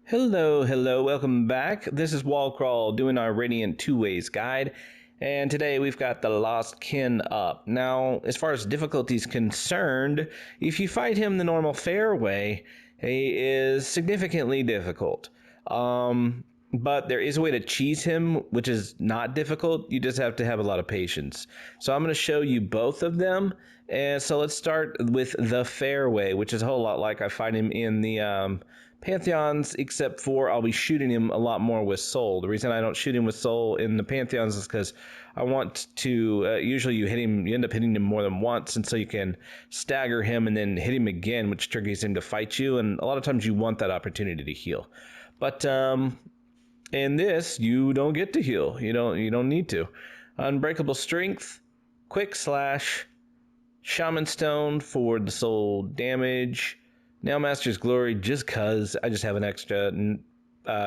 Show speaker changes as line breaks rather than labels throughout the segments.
Hello, welcome back. This is Wallcrawl doing our Radiant Two Ways guide, and today we've got the Lost Kin up. Now, as far as difficulty is concerned, if you fight him the normal fair way, he is significantly difficult. But there is a way to cheese him, which is not difficult. You just have to have a lot of patience. So I'm going to show you both of them. And so let's start with the fairway, which is a whole lot like I fight him in the Pantheons, except for I'll be shooting him a lot more with Soul. The reason I don't shoot him with Soul in the Pantheons is because I want to, usually you end up hitting him more than once, and so you can stagger him and then hit him again, which triggers him to fight you, and a lot of times you want that opportunity to heal. But, in this, you don't get to heal. You don't need to. Unbreakable Strength, Quick Slash, Shaman Stone for the soul damage, Nailmaster's Glory just cuz I just have an extra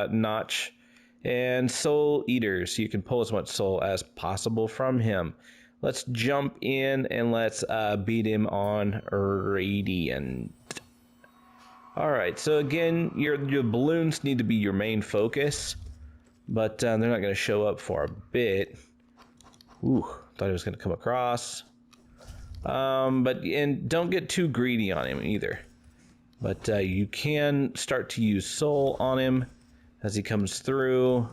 notch, and Soul Eater, so you can pull as much soul as possible from him. Let's jump in and let's beat him on Radiant. Alright, so again, your balloons need to be your main focus. But they're not going to show up for a bit. Ooh, thought it was going to come across. And don't get too greedy on him either. But you can start to use Soul on him as he comes through.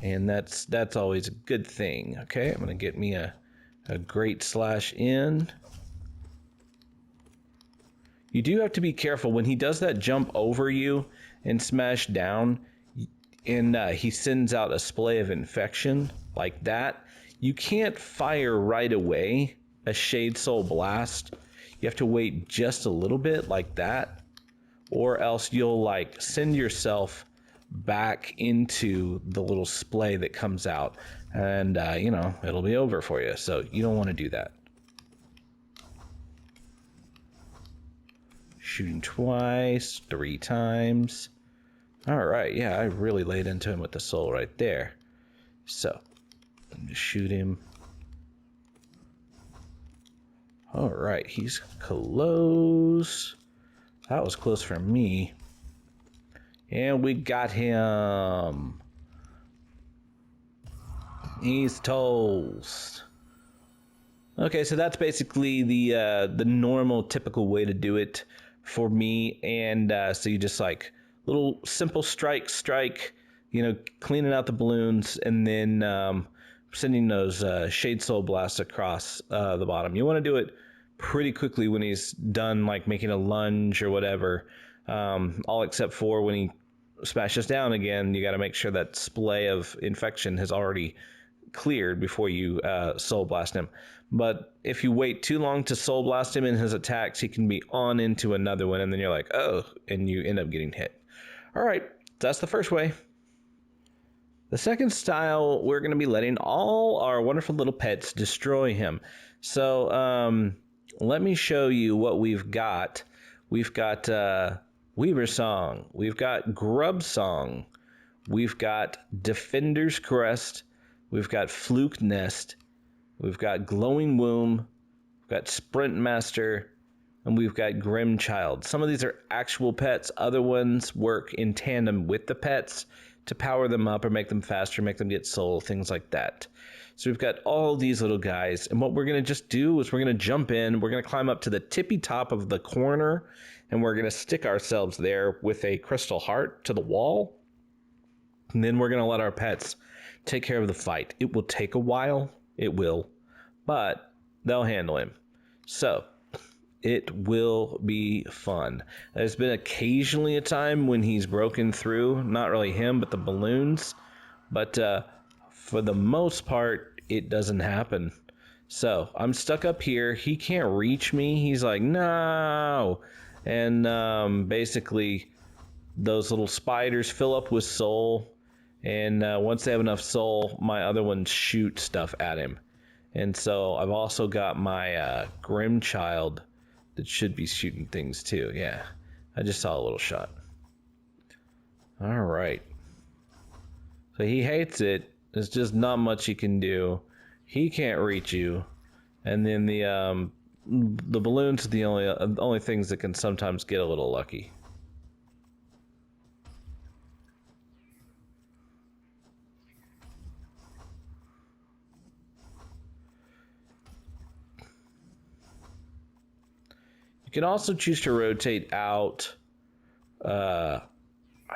And that's always a good thing. Okay, I'm going to get me a Great Slash in. You do have to be careful when he does that jump over you and smash down. And he sends out a splay of infection like that. You can't fire right away a Shade Soul Blast. You have to wait just a little bit like that, or else you'll like send yourself back into the little splay that comes out, and it'll be over for you. So you don't want to do that. Shooting twice, 3 times. Alright, yeah, I really laid into him with the soul right there. So, I'm gonna shoot him. Alright, he's close. That was close for me. And we got him. He's toast. Okay, so that's basically the normal, typical way to do it for me. And so you just like little simple strike, cleaning out the balloons, and then sending those Shade Soul Blasts across the bottom. You want to do it pretty quickly when he's done, like making a lunge or whatever, all except for when he smashes down again. You got to make sure that splay of infection has already cleared before you Soul Blast him. But if you wait too long to Soul Blast him in his attacks, he can be on into another one, and then you're like, oh, and you end up getting hit. All right, that's the first way. The second style, we're going to be letting all our wonderful little pets destroy him. So let me show you what we've got. We've got Weaver Song. We've got Grub Song. We've got Defender's Crest. We've got Fluke Nest. We've got Glowing Womb. We've got Sprint Master. And we've got Grimchild. Some of these are actual pets. Other ones work in tandem with the pets to power them up or make them faster, make them get soul, things like that. So we've got all these little guys. And what we're going to just do is we're going to jump in. We're going to climb up to the tippy top of the corner. And we're going to stick ourselves there with a crystal heart to the wall. And then we're going to let our pets take care of the fight. It will take a while. It will. But they'll handle him. So it will be fun. There's been occasionally a time when he's broken through, not really him, but the balloons. But for the most part, it doesn't happen. So I'm stuck up here. He can't reach me. He's like, no. And basically, those little spiders fill up with soul. And once they have enough soul, my other ones shoot stuff at him. And so I've also got my Grimchild that should be shooting things too. Yeah, I just saw a little shot. All right. So he hates it. There's just not much he can do. He can't reach you. And then the balloons are the only things that can sometimes get a little lucky. You can also choose to rotate out, I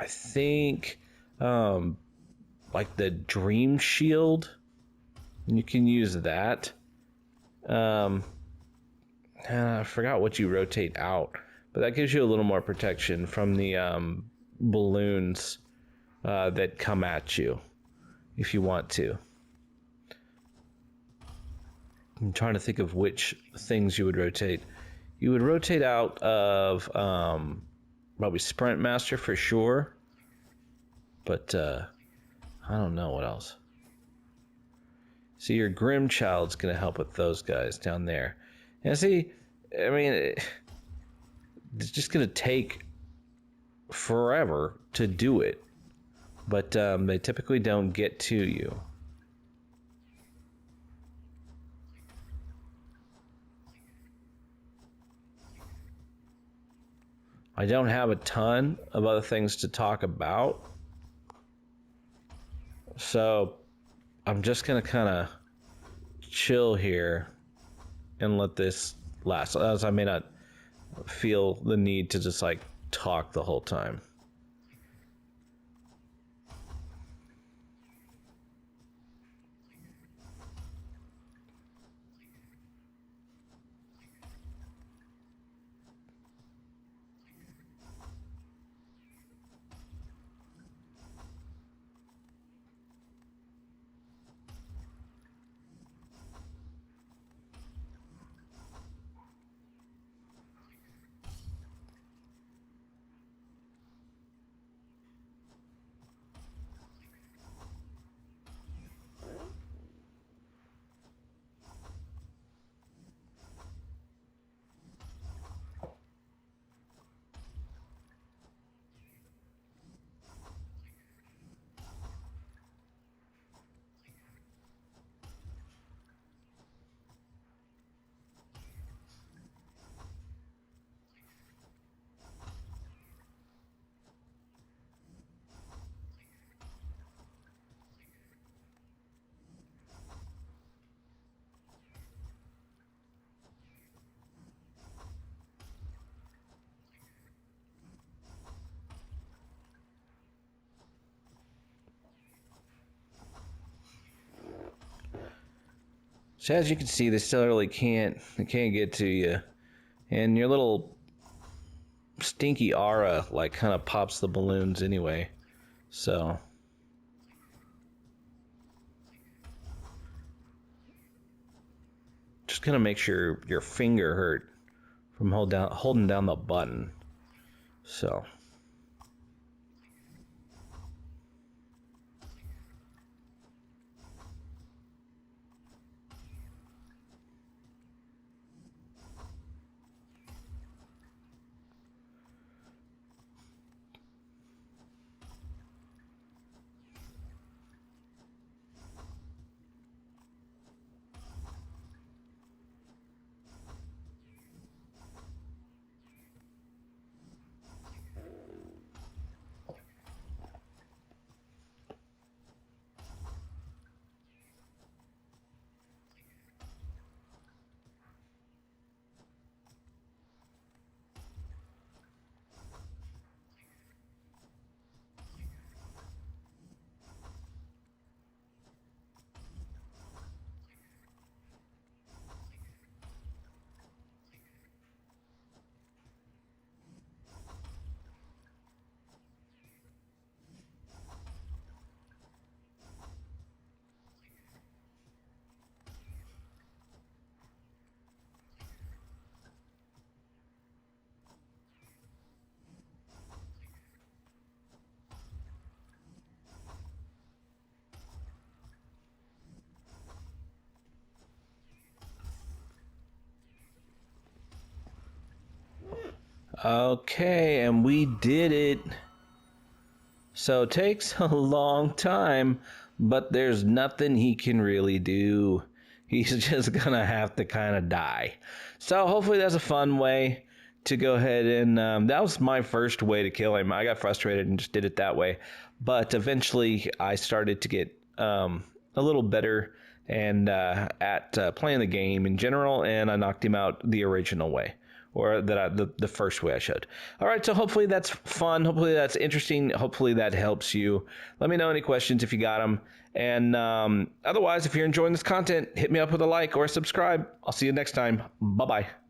think, like the Dream Shield. And you can use that. I forgot what you rotate out, but that gives you a little more protection from the balloons that come at you if you want to. I'm trying to think of which things you would rotate. You would rotate out of probably Sprint Master for sure, but I don't know what else. See, your Grim Child's gonna help with those guys down there. And see, I mean, it's just gonna take forever to do it, but they typically don't get to you. I don't have a ton of other things to talk about, so I'm just gonna kind of chill here and let this last, as I may not feel the need to just like talk the whole time. So as you can see, they still really can't get to you, and your little stinky aura like kind of pops the balloons anyway. So just gonna make sure your finger hurt from holding down the button. So. Okay, and we did it. So it takes a long time, but there's nothing he can really do. He's just gonna have to kind of die. So hopefully that's a fun way to go ahead and that was my first way to kill him. I got frustrated and just did it that way, but eventually I started to get a little better and at playing the game in general, and I knocked him out the original way, or the first way I showed. All right, so hopefully that's fun. Hopefully that's interesting. Hopefully that helps you. Let me know any questions if you got them. And otherwise, if you're enjoying this content, hit me up with a like or a subscribe. I'll see you next time. Bye-bye.